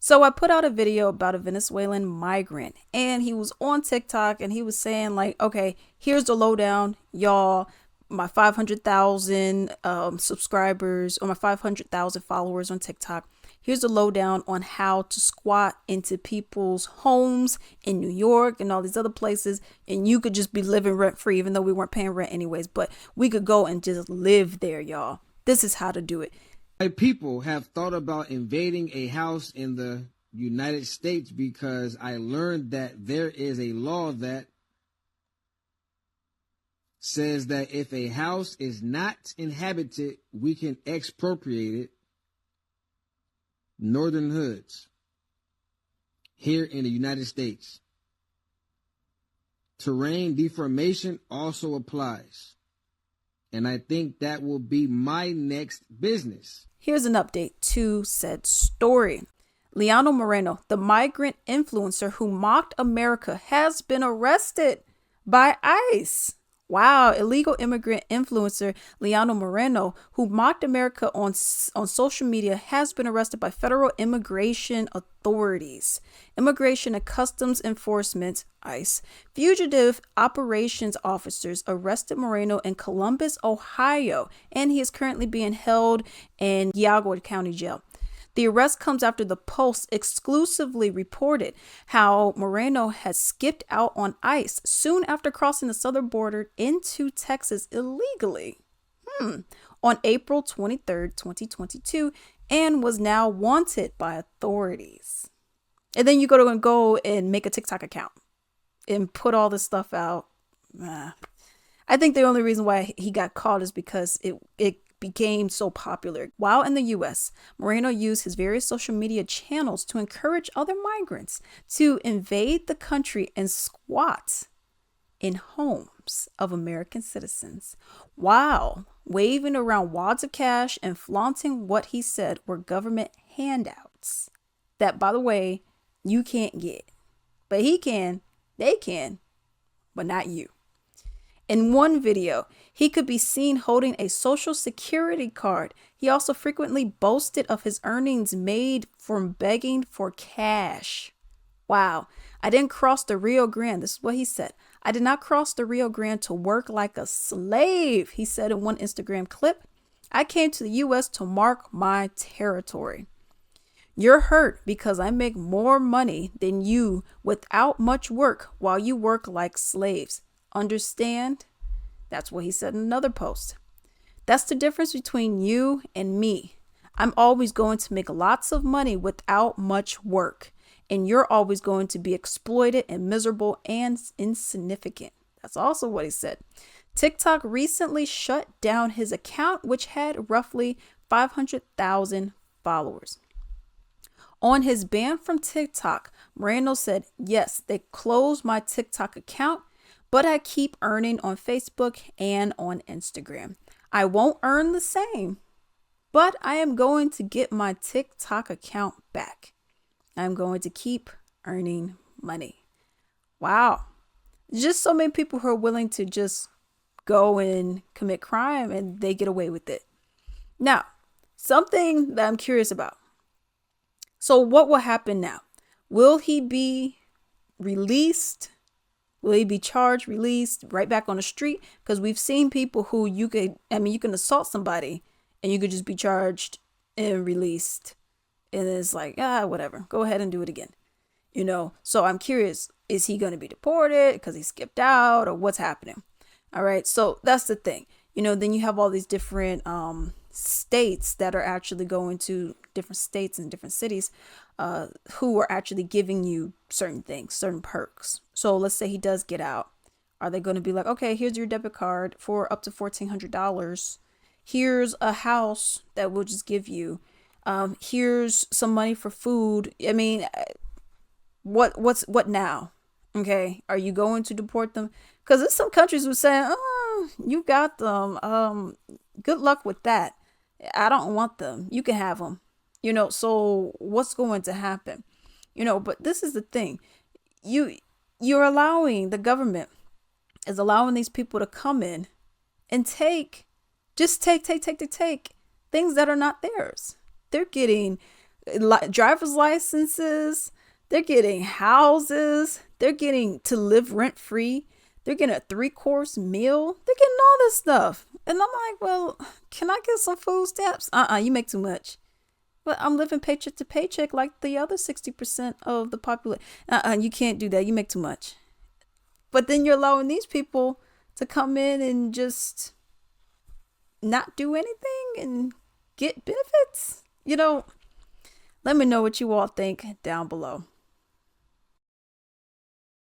So I put out a video about a Venezuelan migrant, and he was on TikTok and he was saying like, okay, here's the lowdown, y'all. My 500,000 subscribers or my 500,000 followers on TikTok. Here's the lowdown on how to squat into people's homes in New York and all these other places. And you could just be living rent free, even though we weren't paying rent anyways. But we could go and just live there, y'all. This is how to do it. People have thought about invading a house in the United States because I learned that there is a law that says that if a house is not inhabited, we can expropriate it. Northern hoods here in the United States. Terrain deformation also applies. And I think that will be my next business. Here's an update to said story. Leonel Moreno, the migrant influencer who mocked America, has been arrested by ICE. Wow, illegal immigrant influencer Leonel Moreno, who mocked America on social media, has been arrested by federal immigration authorities. Immigration and Customs Enforcement, ICE, fugitive operations officers arrested Moreno in Columbus, Ohio, and he is currently being held in Geauga County Jail. The arrest comes after the Post exclusively reported how Moreno had skipped out on ICE soon after crossing the southern border into Texas illegally on April 23rd, 2022, and was now wanted by authorities. And then you go and make a TikTok account and put all this stuff out. I think the only reason why he got caught is because it became so popular. While in the U.S., Moreno used his various social media channels to encourage other migrants to invade the country and squat in homes of American citizens, while waving around wads of cash and flaunting what he said were government handouts that, by the way, you can't get. But he can, they can, but not you. In one video, he could be seen holding a social security card. He also frequently boasted of his earnings made from begging for cash. Wow, I didn't cross the Rio Grande. This is what he said. I did not cross the Rio Grande to work like a slave, he said in one Instagram clip. I came to the U.S. to mark my territory. You're hurt because I make more money than you without much work while you work like slaves. Understand? That's what he said in another post. That's the difference between you and me. I'm always going to make lots of money without much work, and you're always going to be exploited and miserable and insignificant. That's also what he said. TikTok recently shut down his account, which had roughly 500,000 followers. On his ban from TikTok, Moreno said, yes, they closed my TikTok account, but I keep earning on Facebook and on Instagram. I won't earn the same, but I am going to get my TikTok account back. I'm going to keep earning money. Wow. Just so many people who are willing to just go and commit crime and they get away with it. Now, something that I'm curious about. So what will happen now? Will he be released? Will he be charged, released, right back on the street? Because we've seen people who you can assault somebody and you could just be charged and released. And it's like, whatever, go ahead and do it again. So I'm curious, is he going to be deported because he skipped out or what's happening? All right. So that's the thing. Then you have all these different states that are actually going to different states and different cities who are actually giving you certain things, certain perks. So let's say he does get out. Are they going to be like, okay, here's your debit card for up to $1,400. Here's a house that we'll just give you. Here's some money for food. I mean, what now? Okay. Are you going to deport them? Because there's some countries who say, oh, you got them. Good luck with that. I don't want them. You can have them. So what's going to happen? But this is the thing. You're allowing, the government is allowing these people to come in and take things that are not theirs. They're getting driver's licenses. They're getting houses. They're getting to live rent free. They're getting a 3-course meal. They're getting all this stuff. And I'm like, well, can I get some food stamps? You make too much. But I'm living paycheck to paycheck like the other 60% of the population. You can't do that. You make too much. But then you're allowing these people to come in and just not do anything and get benefits. Let me know what you all think down below.